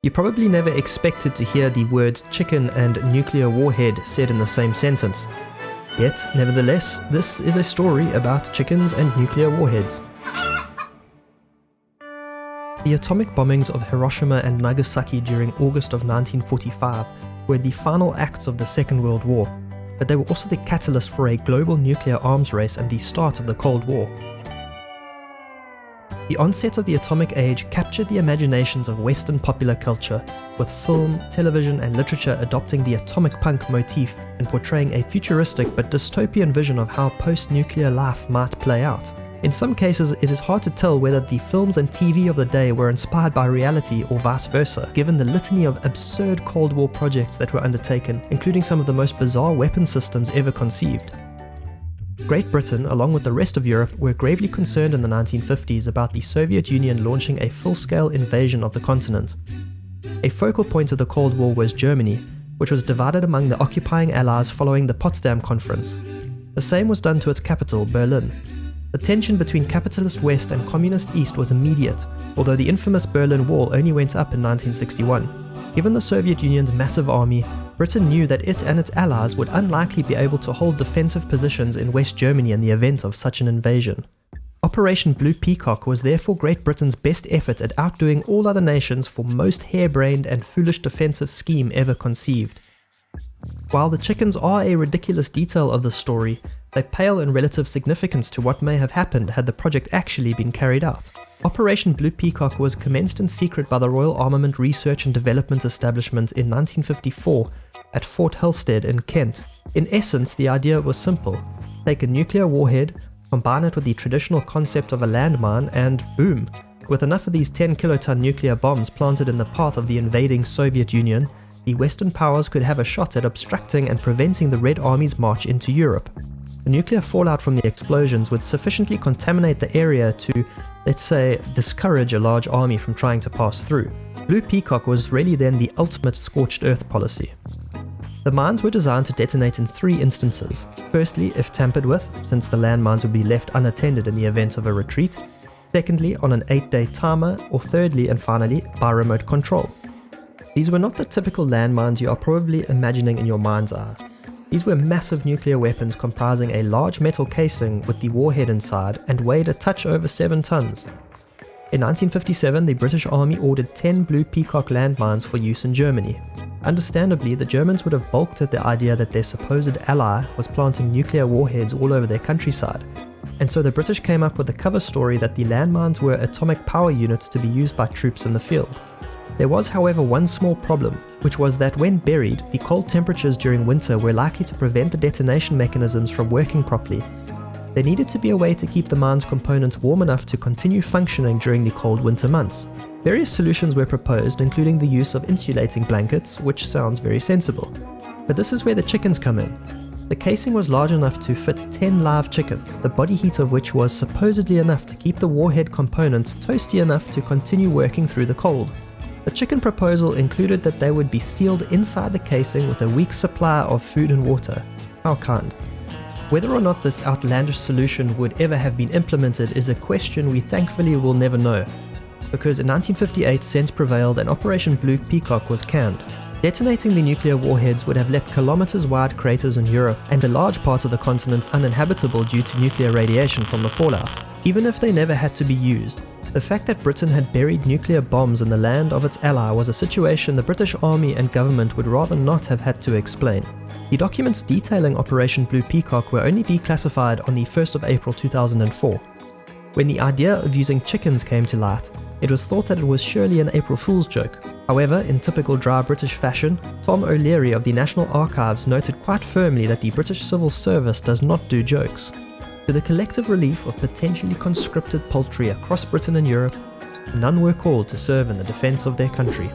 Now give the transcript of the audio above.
You probably never expected to hear the words chicken and nuclear warhead said in the same sentence. Yet, nevertheless, this is a story about chickens and nuclear warheads. The atomic bombings of Hiroshima and Nagasaki during August of 1945 were the final acts of the Second World War, but they were also the catalyst for a global nuclear arms race and the start of the Cold War. The onset of the atomic age captured the imaginations of Western popular culture, with film, television and literature adopting the atomic punk motif and portraying a futuristic but dystopian vision of how post-nuclear life might play out. In some cases, it is hard to tell whether the films and TV of the day were inspired by reality or vice versa, given the litany of absurd Cold War projects that were undertaken, including some of the most bizarre weapon systems ever conceived. Great Britain, along with the rest of Europe, were gravely concerned in the 1950s about the Soviet Union launching a full-scale invasion of the continent. A focal point of the Cold War was Germany, which was divided among the occupying allies following the Potsdam Conference. The same was done to its capital, Berlin. The tension between capitalist West and communist East was immediate, although the infamous Berlin Wall only went up in 1961. Given the Soviet Union's massive army, Britain knew that it and its allies would unlikely be able to hold defensive positions in West Germany in the event of such an invasion. Operation Blue Peacock was therefore Great Britain's best effort at outdoing all other nations for most harebrained and foolish defensive scheme ever conceived. While the chickens are a ridiculous detail of the story, they pale in relative significance to what may have happened had the project actually been carried out. Operation Blue Peacock was commenced in secret by the Royal Armament Research and Development Establishment in 1954 at Fort Helsted in Kent. In essence, the idea was simple. Take a nuclear warhead, combine it with the traditional concept of a landmine, and boom! With enough of these 10-kiloton nuclear bombs planted in the path of the invading Soviet Union, the Western powers could have a shot at obstructing and preventing the Red Army's march into Europe. The nuclear fallout from the explosions would sufficiently contaminate the area to, let's say, discourage a large army from trying to pass through. Blue Peacock was really then the ultimate scorched earth policy. The mines were designed to detonate in 3 instances. Firstly, if tampered with, since the landmines would be left unattended in the event of a retreat. Secondly, on an 8-day timer, or thirdly and finally, by remote control. These were not the typical landmines you are probably imagining in your mind's eye. These were massive nuclear weapons comprising a large metal casing with the warhead inside and weighed a touch over 7 tons. In 1957, the British Army ordered 10 Blue Peacock landmines for use in Germany. Understandably, the Germans would have balked at the idea that their supposed ally was planting nuclear warheads all over their countryside, and so the British came up with a cover story that the landmines were atomic power units to be used by troops in the field. There was, however, one small problem, which was that when buried, the cold temperatures during winter were likely to prevent the detonation mechanisms from working properly. There needed to be a way to keep the mine's components warm enough to continue functioning during the cold winter months. Various solutions were proposed, including the use of insulating blankets, which sounds very sensible. But this is where the chickens come in. The casing was large enough to fit 10 live chickens, the body heat of which was supposedly enough to keep the warhead components toasty enough to continue working through the cold. The chicken proposal included that they would be sealed inside the casing with a week's supply of food and water. How kind. Whether or not this outlandish solution would ever have been implemented is a question we thankfully will never know, because in 1958 sense prevailed and Operation Blue Peacock was canned. Detonating the nuclear warheads would have left kilometers-wide craters in Europe and a large part of the continent uninhabitable due to nuclear radiation from the fallout. Even if they never had to be used, the fact that Britain had buried nuclear bombs in the land of its ally was a situation the British Army and government would rather not have had to explain. The documents detailing Operation Blue Peacock were only declassified on the 1st of April 2004. When the idea of using chickens came to light, it was thought that it was surely an April Fool's joke. However, in typical dry British fashion, Tom O'Leary of the National Archives noted quite firmly that the British Civil Service does not do jokes. To the collective relief of potentially conscripted poultry across Britain and Europe, none were called to serve in the defence of their country.